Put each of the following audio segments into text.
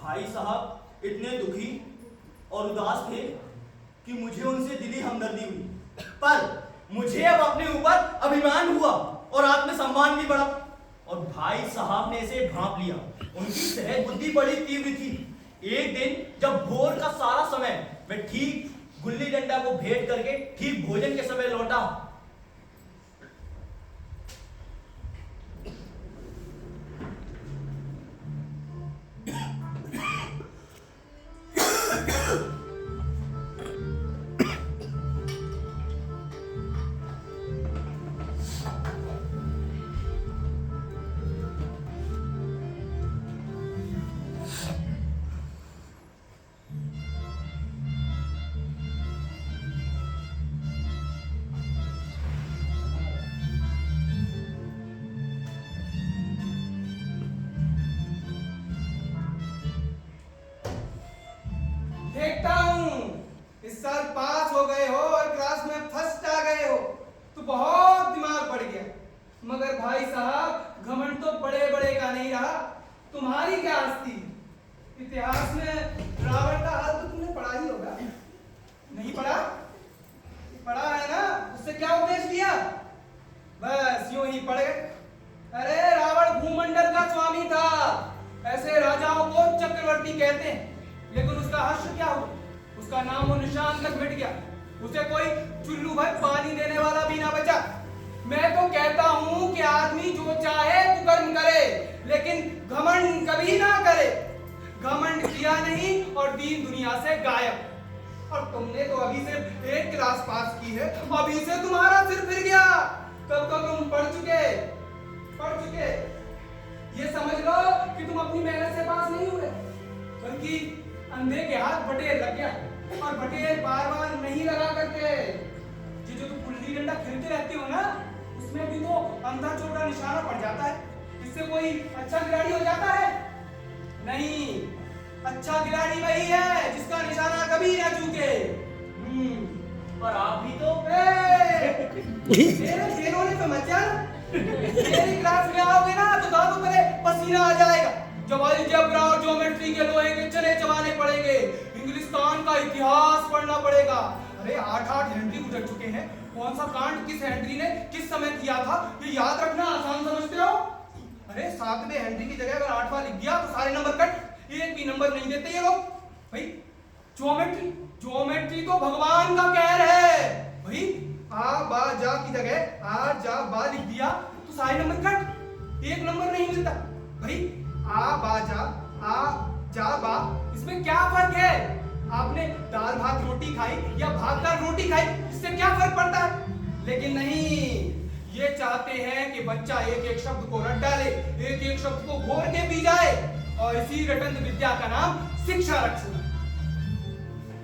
भाई साहब इतने दुखी और उदास थे कि मुझे उनसे दिली हमदर्दी हुई, पर मुझे अब अपने ऊपर अभिमान हुआ और आत्मसम्मान भी बढ़ा और भाई साहब ने इसे भांप लिया। उनकी सहज बुद्धि बड़ी तीव्र थी। एक दिन जब भोर का सारा समय मैं ठीक गुल्ली डंडा को भेंट करके ठीक भोजन के समय लौटा, देखता हूँ इस साल पास हो गए हो और क्लास में फर्स्ट आ गए हो तो बहुत दिमाग बढ़ गया। मगर भाई साहब घमंड तो बड़े बड़े का नहीं रहा। तुम्हारी क्या हस्ती। इतिहास में रावण का हाल तो तुमने पढ़ा ही होगा, नहीं पढ़ा? पढ़ा है ना? उससे क्या उपदेश दिया? बस यूं ही पढ़ गए। अरे रावण भूमंडल का स्वामी था, ऐसे राजाओं को चक्रवर्ती कहते हैं। लेकिन उसका हर्ष क्या हुआ? उसका नाम और निशान तक मिट गया। उसे कोई चुल्लू भर पानी देने वाला भी ना बचा। मैं तो कहता हूँ कि आदमी जो चाहे कुकर्म करे, लेकिन घमंड कभी ना करे। घमंड किया नहीं और दीन दुनिया से गायब। और तुमने तो अभी सिर्फ एक क्लास पास की है, अभी से तुम्हारा सिर फिर गया। तब तो तुम पढ़ चुके। ये समझ लो कि तुम अपनी मेहनत से पास नहीं हुए, बल्कि अंधे के हाथ बटेर लग गया। और बटेर बार बार नहीं लगा करते। ये जो तुम गुल्ली डंडा खेलते रहते हो ना, उसमें भी तो अंधा छोटा निशाना पड़ जाता है। इससे कोई अच्छा खिलाड़ी हो जाता है? नहीं, अच्छा खिलाड़ी वही है जिसका निशाना कभी ना चूके। पर आप भी तो मेरे खेलों ने तो मचा। मेरी क्लास में आओगे ना तो दांतों पे पसीना आ जाएगा। जब अलजेब्रा और ज्योमेट्री के लोहे के चने चबाने पड़ेंगे, इंग्लिस्तान का इतिहास पढ़ना पड़ेगा। अरे 8 हेनरी गुजर चुके हैं। कौन सा कांड किस हेनरी ने किस समय किया था, ये याद रखना आसान समझते हो? अरे 7वें हेनरी की जगह अगर 8वां लिख दिया तो सारे नंबर कट। एक भी नंबर नहीं देते ये लोग। भाई ज्योमेट्री तो भगवान का कहर है। भाई आ बा जा की जगह आ जा बा लिख दिया तो सारे नंबर कट, एक नंबर नहीं मिलता। भाई आ बा जा बा, इसमें क्या फर्क है? आपने दाल भात रोटी खाई या भात दाल रोटी खाई, इससे क्या फर्क पड़ता है? लेकिन नहीं, ये चाहते हैं कि बच्चा एक एक शब्द को रट डाले, एक एक शब्द को घोर के पी जाए और इसी रटंत विद्या का नाम शिक्षा रख छोड़ा।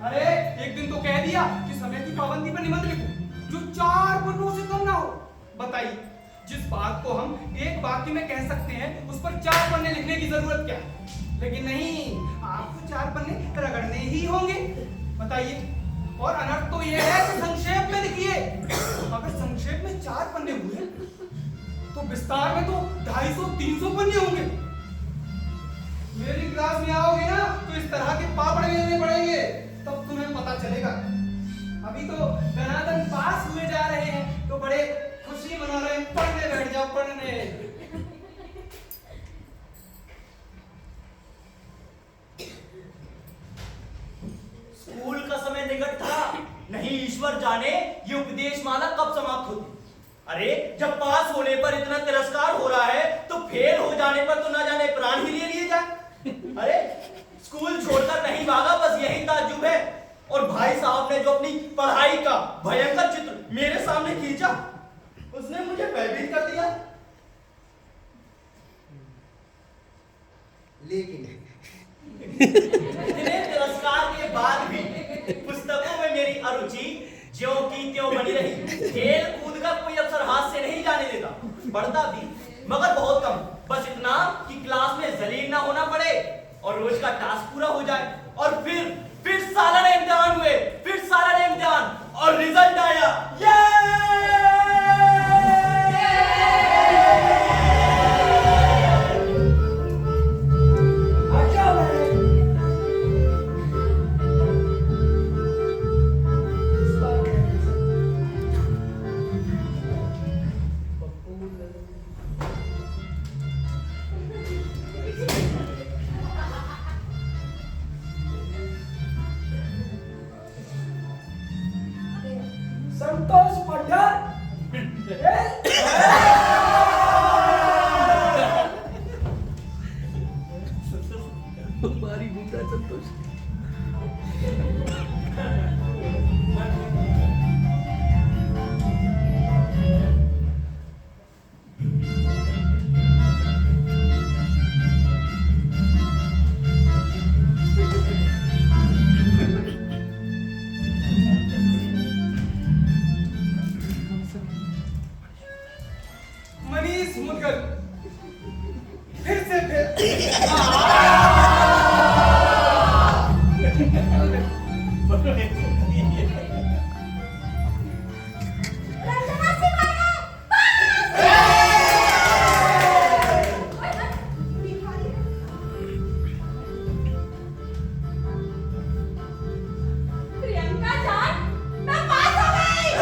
अरे एक दिन तो कह दिया कि समय की पाबंदी पर निबंध लिखो जो 4 पन्नों से कम ना हो। बताइए, जिस बात को हम एक वाक्य में कह सकते हैं उस पर 4 पन्ने लिखने की जरूरत क्या है? लेकिन नहीं, आपको 4 पन्ने रगड़ने ही होंगे। बताइए। और अनर्थ तो ये है कि संक्षेप में लिखिए। अगर संक्षेप में 4 पन्ने हुए तो विस्तार में तो 250-300 पन्ने होंगे। मेरी क्लास में आओगे ना तो इस तरह के पापड़ बेलने पड़ेंगे, तब तुम्हें पता चलेगा। अभी तो दनादन पास हुए जा रहे हैं तो बड़े खुशी मना रहे हैं। पढ़ने बैठ जाओ, पढ़ने। स्कूल का समय निकट था, नहीं ईश्वर जाने ये उपदेश माला कब समाप्त होती। अरे जब पास होने पर इतना तिरस्कार हो रहा है तो फेल हो जाने पर तो ना जाने प्राण ही ले लिए जाए। अरे स्कूल छोड़कर नहीं भागा, बस यही ताज्जुब है। और भाई साहब ने जो अपनी पढ़ाई का भयंकर चित्र मेरे सामने खींचा, उसने मुझे भयभीत कर दिया। लेकिन इतने तिरस्कार के बाद भी पुस्तकों में मेरी अरुचि ज्यों की त्यों बनी रही। खेल कूद का कोई अवसर हाथ से नहीं जाने देता। पढ़ता भी मगर बहुत कम, बस इतना कि क्लास में जलील ना होना पड़े और रोज का टास्क पूरा हो जाए। और फिर सालाना इम्तिहान हुए, फिर सालाना इम्तिहान और रिजल्ट आया। संतोष पठार हमारी बूटा संतोष मनीष मुदगल फिर से फिर प्रियंका जान, मैं पास हो गई।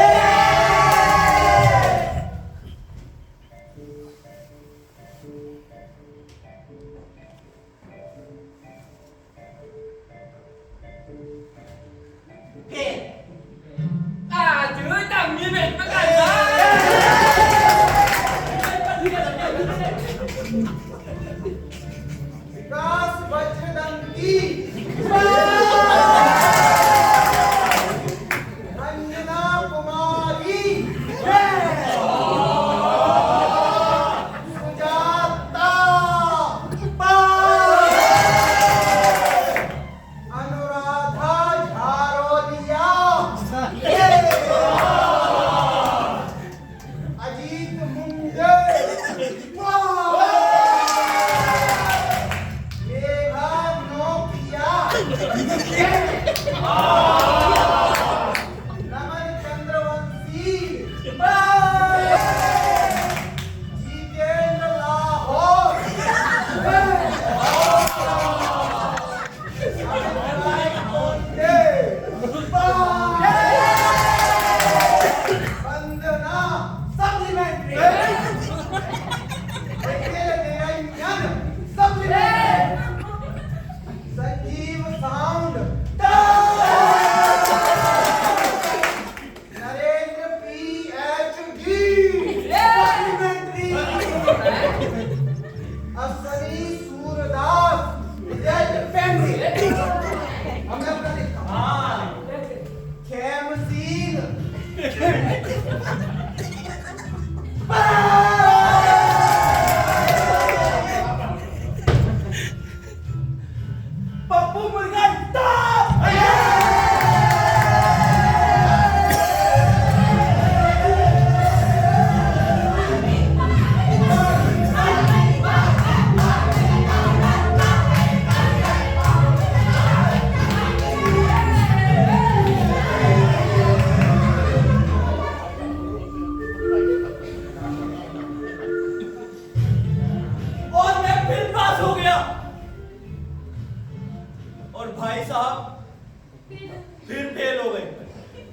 फिर फेल हो गए।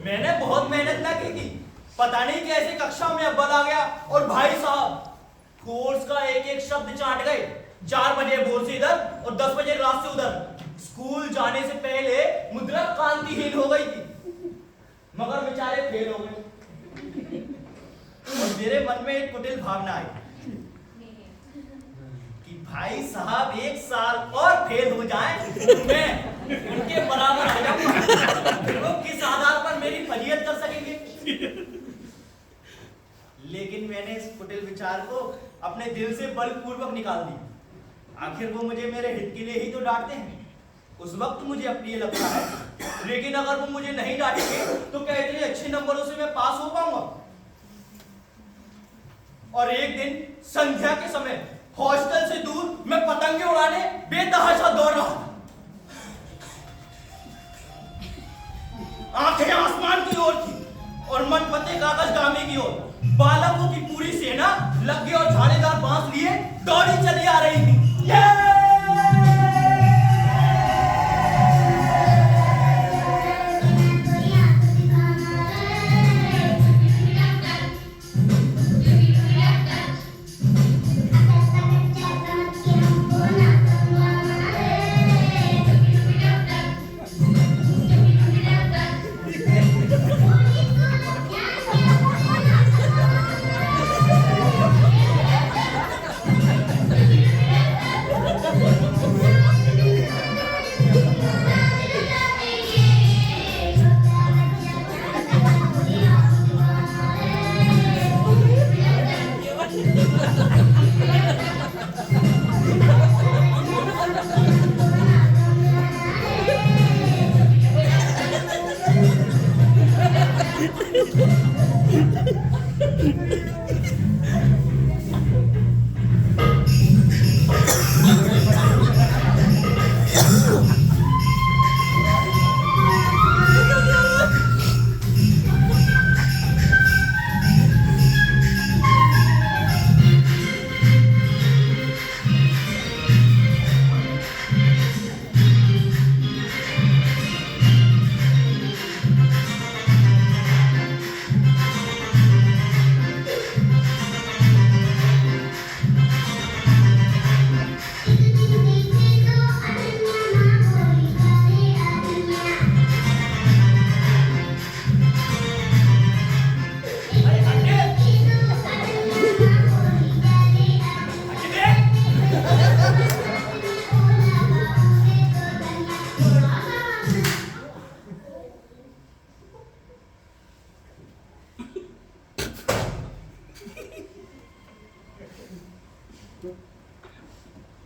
मैंने बहुत मेहनत ना की थी, पता नहीं कैसे कक्षा में अव्वल आ गया और भाई साहब कोर्स का एक एक शब्द चाट गए। 4 बजे बोर्ड से इधर और 10 बजे क्लास से उधर। स्कूल जाने से पहले मुद्रा कांतिहीन हो गई थी, मगर बेचारे फेल हो गए। और मेरे मन में एक कुटिल भावना आई कि भाई साहब 1 साल और फेल हो जाए तो मैं उनके बराबर आ जाऊंगा, फिर वो किस आधार पर मेरी फजीयत कर सकेंगे। लेकिन मैंने इस कुटिल विचार को अपने दिल से बलपूर्वक निकाल दी। आखिर वो मुझे मेरे हित के लिए ही तो डांटते हैं। उस वक्त मुझे अप्रिय लगता है, लेकिन अगर वो मुझे नहीं डांटेंगे तो क्या इतने अच्छे नंबरों से मैं पास हो पाऊंगा। और एक दिन संध्या के समय हॉस्टल से दूर मैं पतंगे उड़ाने बेतहाशा दौड़ रहा था। आंखें आसमान की ओर थी और मन पते कागज गामी की ओर। बालकों की पूरी सेना लग्गे और झाड़ेदार बांस लिए दौड़ी चली आ रही थी।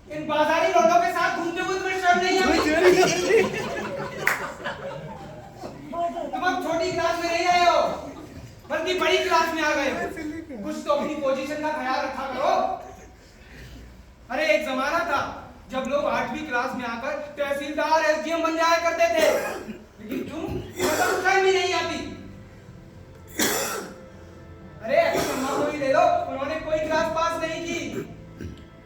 इन बाजारी लोगों के साथ घूमते हुए तुम्हें शर्म नहीं आती? तुम अब छोटी क्लास में नहीं आए हो, बल्कि बड़ी क्लास में आ गए हो। कुछ तो अपनी पोजीशन का ख्याल रखा करो। अरे एक जमाना था जब लोग 8वीं क्लास में आकर तहसीलदार एसडीएम बन जाया करते थे, लेकिन तुम शर्म ही नहीं आती। अरे सम्मान ही ले लो, उन्होंने कोई क्लास पास नहीं की,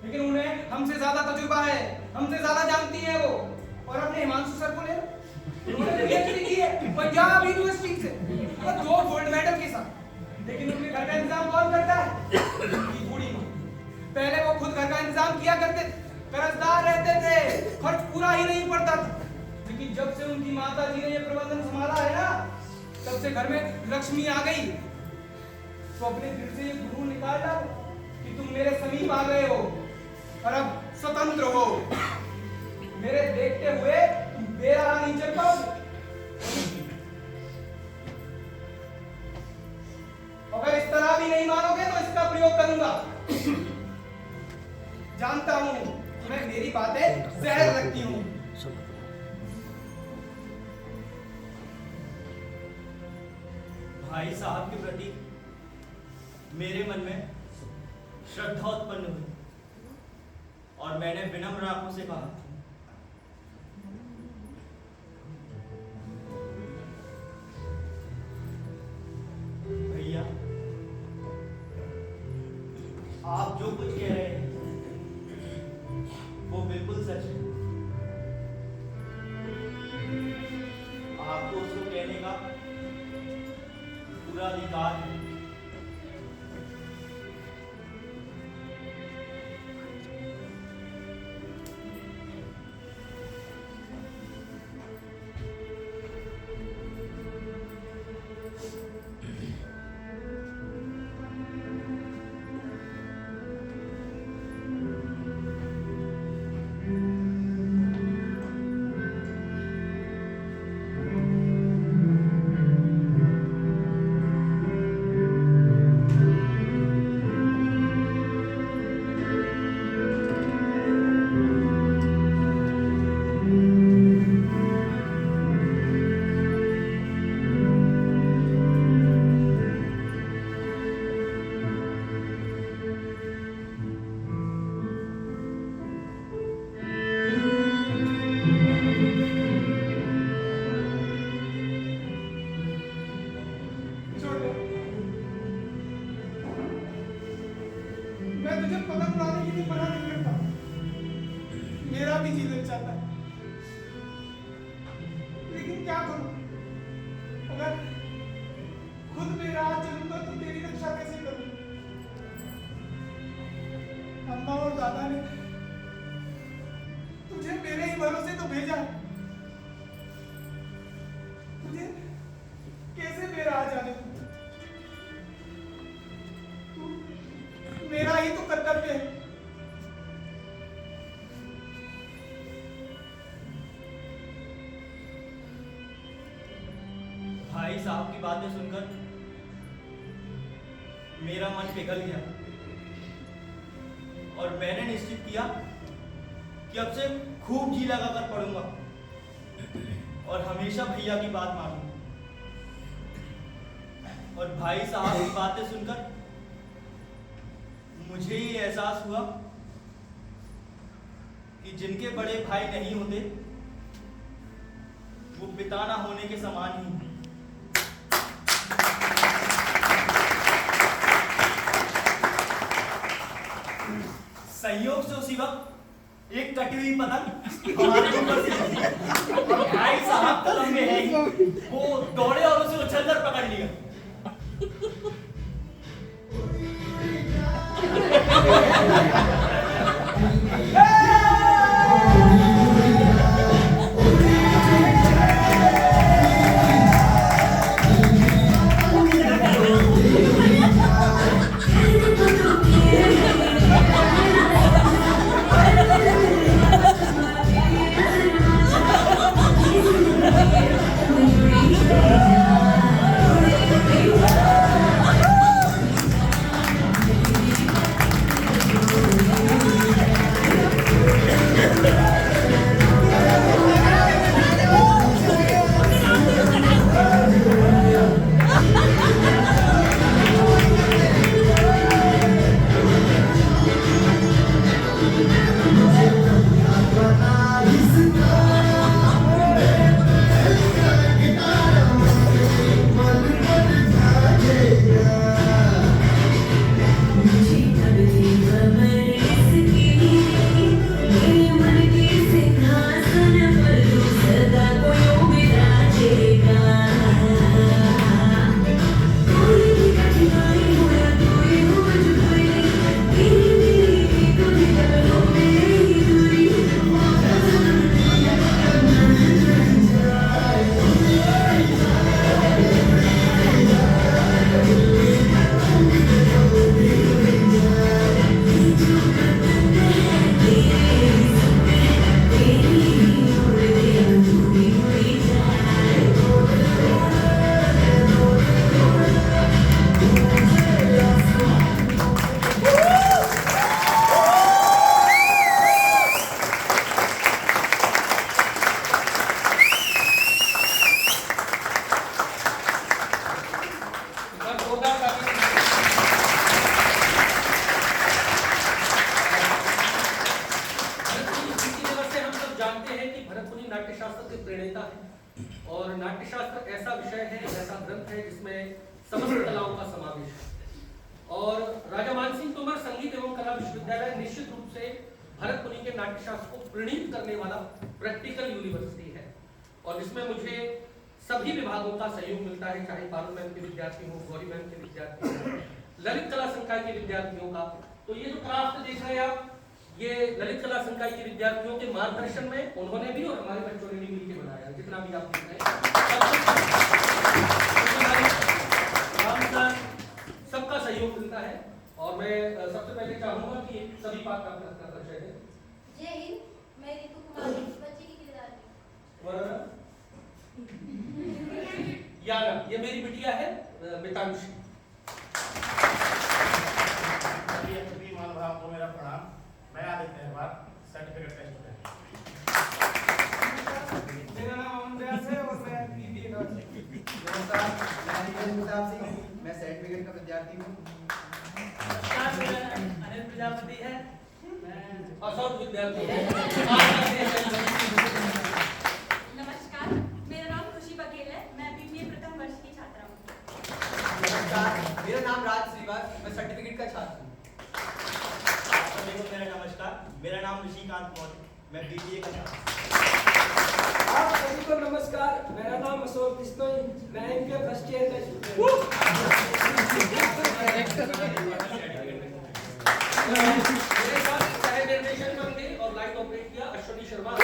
लेकिन उन्हें हमसे ज्यादा तजुर्बा है, हमसे ज्यादा जानती है वो। और अपने हिमांशु सर को ले लो, उन्होंने पीएचडी की है पंजाब यूनिवर्सिटी से और 2 गोल्ड मेडल के साथ। लेकिन उनके घर का इंतजाम कौन करता है? उनकी बूढ़ी माँ। पहले वो खुद घर का इंतजाम किया करते, कर्जदार रहते थे, खर्च पूरा ही नहीं पड़ता था। लेकिन जब से उनकी माता जी ने ये प्रबंधन संभाला है ना, तब से घर में लक्ष्मी आ गई। तो अपने दिल से ये गुरूर निकाल डालो कि तुम मेरे समीप आ गए हो और अब स्वतंत्र हो। मेरे देखते हुए तुम बेराह नहीं चल पाओगे। अगर इस तरह भी नहीं मानोगे तो इसका प्रयोग करूंगा। जानता हूं तुम्हें मेरी बातें जहर लगती हूं। भाई साहब के प्रति मेरे मन में श्रद्धा उत्पन्न हुई और मैंने विनम्र आंखों से कहा, भैया आप जो कुछ कह रहे हैं वो बिल्कुल सच है। आपको उसको का पूरा अधिकार है। छोड़ दे। मैं तुझे पतंग उड़ाने के लिए मना नहीं करता। मेरा भी जीवन चाहता है, लेकिन क्या करूं? अगर खुद मेरा हाथ चलूंगा तो तेरी रक्षा कैसे करूं? अम्मा और दादा ने तुझे मेरे ही भरोसे तो भेजा है। तुझे कैसे मेरा आ जाने दूं? तू मेरा ही तो कर्तव्य है। भाई साहब की बातें सुनकर मेरा मन पिघल गया और मैंने निश्चित किया कि अब से खूब जी लगाकर पढ़ूंगा और हमेशा भैया की बात मानूंगा। और भाई साहब की बातें सुनकर मुझे ये एहसास हुआ कि जिनके बड़े भाई नहीं होते वो पिता ना होने के समान ही हैं। संयोग से उसी वक्त एक कटी हुई पतंग हमारे ऊपर से लगी और भाई साहब कदम में है ही वो दौड़े और उसे उछलकर पकड़ लिया। नाट्यशास्त्र ऐसा विषय है, ऐसा ग्रंथ है जिसमें समस्त कलाओं का समावेश है। और राजा मानसिंह तोमर संगीत एवं कला विश्वविद्यालय निश्चित रूप से भरत मुनि के नाट्यशास्त्र को प्रणीत करने वाला प्रैक्टिकल यूनिवर्सिटी है, और जिसमें मुझे सभी विभागों का सहयोग मिलता है, चाहे पारुल मैम के विद्यार्थी हो, गौरी मैम के विद्यार्थी हो, ललित कला संकाय के विद्यार्थियों का। तो ये जो क्राफ्ट देख रहे हैं आप, ये ललित कला संकाय के विद्यार्थियों के मार्गदर्शन में उन्होंने भी और हमारे बच्चों ने भी मिलकर बनाया। जितना भी आप देख रहे हैं सबका सहयोग मिलता है। और मैं सबसे पहले चाहूंगा कि सभी बात का अपना परिचय है। जय हिंद, मैं रितु कुमारी, बच्चे की किरदार में। याना, ये मेरी बिटिया है मितांशी। सभी महानुभाव को मेरा प्रणाम। मैं आदित्य अहवार, सर्टिफिकेट का स्टूडेंट। मेरा नाम अमन व्यास है और मैं बीबीए का नमस्कार, मैं अनिल प्रताप सिंह, मैं सर्टिफिकेट का विद्यार्थी हूँ। नमस्कार, मेरा अनिल प्रजापति है, मैं असौद विद्यार्थी है। नमस्कार, मेरा नाम खुशी बघेल है, मैं बीबीए प्रथम वर्ष की छात्रा हूँ। नमस्कार, मेरा नाम राज श्रीवास, मैं सर्टिफिकेट का छात्र हूँ। आप सभी को मेरा नमस्कार, मेरा नाम ऋषिकांत मौर्य, मैं बीबीए का छात्र। आप सभी को नमस्कार, मेरा नाम अशोक बिश्नोई, मैं एमबीए फर्स्ट ईयर का स्टूडेंट हूँ। मेरे साथ सह निर्देशन करके और लाइट ऑपरेट किया अश्विनी शर्मा। मैं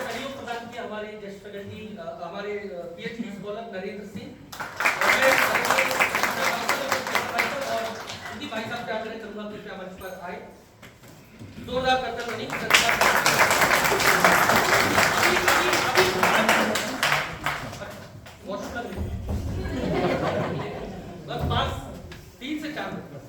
सहयोग प्रदान किया हमारे ज्येष्ठ फैकल्टी, हमारे पीएचडी स्कॉलर नरेंद्र सिंह। और हिंदी भाई साहब से आग्रह करूंगा कृपया मंच पर आए। जोरदार करतल बनी बस 3 से 4 मिनट बस।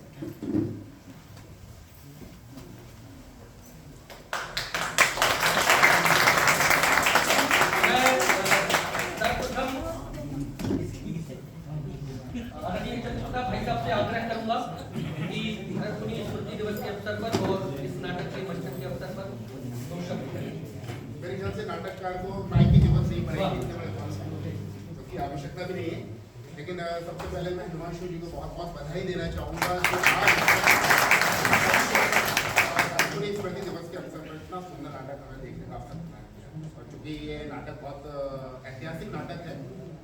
भाई साहब से आग्रह करूंगा कि भरत मुनि स्मृति दिवस के अवसर पर और इस नाटक के मंचन के अवसर पर 2 शब्द करें। मेरे ख्याल से नाटककार को माइक की जरूरत नहीं पड़ेगी, इतने बड़े कॉन्सर्ट में, क्योंकि आवश्यकता भी नहीं है। लेकिन सबसे पहले मैं हिमांशु जी को बहुत बहुत बधाई देना चाहूँगा कि आज मुनि स्मृति दिवस के अवसर पर इतना सुंदर नाटक हमें देखने का अवसर मिला है। और चूंकि ये नाटक बहुत ऐतिहासिक नाटक है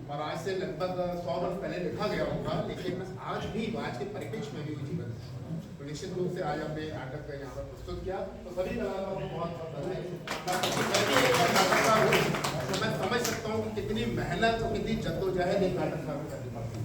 और आज से लगभग 100 वर्ष पहले लिखा गया होगा, लेकिन आज भी आज के परिप्रेक्ष्य में भी वो जीवन है। तो निश्चित रूप से आज हमने नाटक यहाँ पर प्रस्तुत किया, तो सभी कलाकारों को बहुत बहुत बधाई। तो मैं समझ सकता हूँ कि कितनी मेहनत और कितनी जद्दोजहद एक नाटककार को करनी पड़ती है।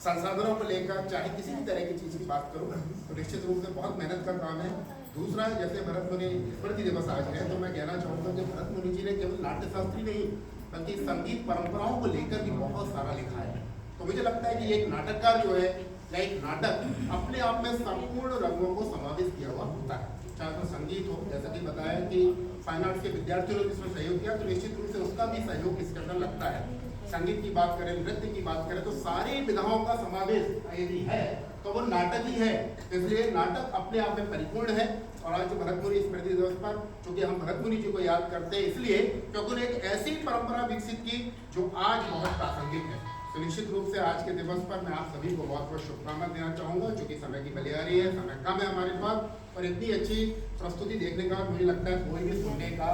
संसाधनों को लेकर चाहे किसी भी तरह की चीज़ की बात करूँ तो निश्चित रूप से बहुत मेहनत का काम है। दूसरा, जैसे भरत मुनि स्मृति दिवस आज है, तो मैं कहना चाहूँगा कि भरत मुनि जी ने केवल नाट्यशास्त्री नहीं बल्कि संगीत परंपराओं को लेकर भी बहुत सारा लिखा है। तो मुझे लगता है कि एक नाटककार जो है या एक नाटक अपने आप में संपूर्ण रंगों को समावेश किया हुआ होता है, चाहे तो संगीत हो, जैसा कि बताया कि फाइन आर्ट्स के विद्यार्थियों ने इसमें सहयोग किया, तो निश्चित रूप से उसका भी सहयोग इसके अंदर लगता है। संगीत की बात करें, नृत्य की बात करें, तो सारी विधाओं का समावेश यदि है तो वो नाटक ही है। इसलिए नाटक अपने आप में परिपूर्ण है। और आज भरत मुनि स्मृति दिवस पर चूंकि हम भरत मुनि जी को याद करते हैं, इसलिए क्योंकि उन्होंने एक ऐसी परंपरा विकसित की जो आज बहुत प्रासंगिक है। तो निश्चित रूप से आज के दिवस पर मैं आप सभी को बहुत बहुत शुभकामनाएं देना चाहूँगा। चूँकि समय की बलिहारी है, समय कम है हमारे पास, और इतनी अच्छी प्रस्तुति देखने का मुझे लगता है कोई भी सुनने का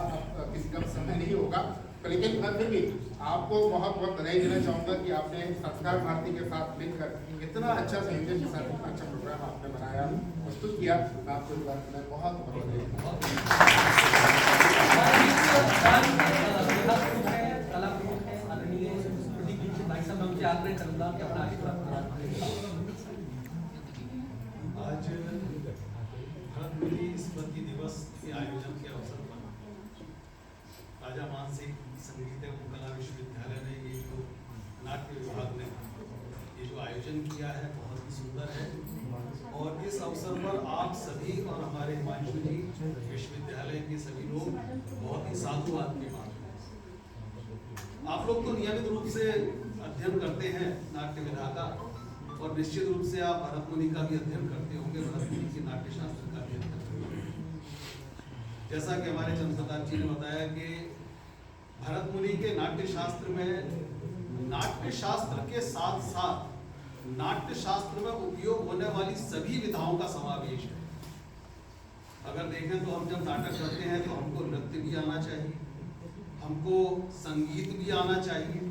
किसी का समय नहीं होगा। तो लेकिन मैं फिर भी आपको बहुत बहुत बधाई देना चाहूँगा कि आपने संस्कार भारती के साथ मिलकर इतना अच्छा संयोजन के साथ इतना अच्छा प्रोग्राम आपने बनाया, प्रस्तुत किया। मैं आपको इस बात में बहुत बहुत बधाई आग्रह करूंगा कि अपना आशीर्वाद प्रदान आज भरत मुनि स्मृति दिवस के आयोजन के अवसर पर राजा मानसिंह संगीत एवं कला विश्वविद्यालय ने ये जो नाट्य विभाग ने ये जो आयोजन किया है बहुत ही सुंदर है। और इस अवसर पर आप सभी और हमारे हिमांशु जी विश्वविद्यालय के सभी लोग बहुत ही साधुवाद के माध्यम से आप लोग तो नियमित रूप से अध्ययन करते हैं नाट्य विधा का, और निश्चित रूप से आप भरत मुनि का भी अध्ययन करते होंगे, भरत मुनि के नाट्यशास्त्र का भी अध्ययन करते होंगे। जैसा कि हमारे चंद्रप्रताप जी ने बताया कि भरत मुनि के नाट्यशास्त्र में नाट्यशास्त्र के साथ साथ नाट्यशास्त्र में उपयोग होने वाली सभी विधाओं का समावेश है। अगर देखें तो हम जब नाटक करते हैं तो हमको नृत्य भी आना चाहिए, हमको संगीत भी आना चाहिए,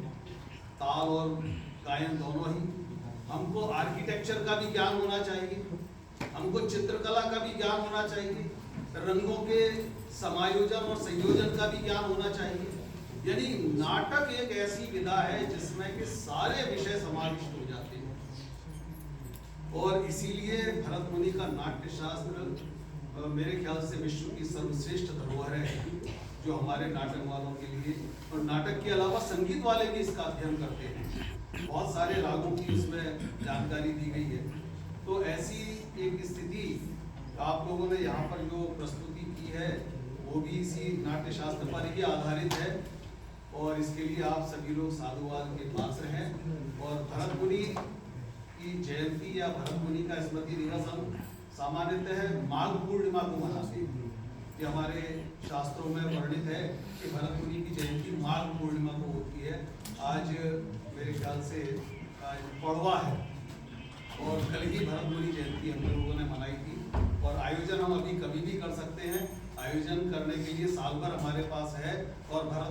ताल और गायन दोनों ही, हमको आर्किटेक्चर का भी ज्ञान होना चाहिए, हमको चित्रकला का भी ज्ञान होना चाहिए, रंगों के समायोजन और संयोजन का भी ज्ञान होना चाहिए। यानी नाटक एक ऐसी विधा है जिसमें कि सारे विषय समाविष्ट हो जाते हैं और इसीलिए भरत मुनि का नाट्य शास्त्र मेरे ख्याल से विश्व की सर्वश्रेष्ठ धरोहर है जो हमारे नाटक वालों के लिए, और नाटक के अलावा संगीत वाले भी इसका अध्ययन करते हैं। बहुत सारे रागों की इसमें जानकारी दी गई है। तो ऐसी एक स्थिति आप लोगों ने यहाँ पर जो प्रस्तुति की है वो भी इसी नाट्य शास्त्र पर ही आधारित है और इसके लिए आप सभी लोग साधुवाद के पात्र हैं। और भरत मुनि की जयंती या भरत मुनि का स्मृति दिवस हम सामान्यतः माघ पूर्णिमा को मनाते हैं। ये हमारे शास्त्रों में वर्णित है कि भरत मुनि की जयंती माघ पूर्णिमा को होती है। आज मेरे ख्याल से आज पड़वा है और कल ही भरत मुनि जयंती हम लोगों ने मनाई थी। और आयोजन हम अभी कभी भी कर सकते हैं, आयोजन करने के लिए साल भर हमारे पास है और भरत